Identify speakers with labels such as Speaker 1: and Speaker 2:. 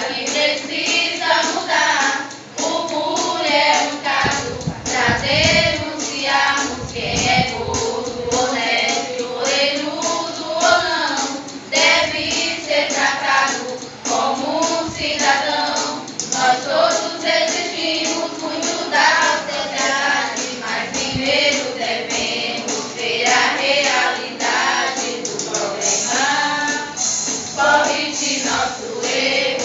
Speaker 1: que precisa mudar. O PUR é um caso para denunciarmos quem é gordo, honesto, orelhudo ou não. Deve ser tratado como um cidadão. Nós todos exigimos muito da sociedade, mas primeiro devemos ver a realidade do problema. Corrige nosso erro.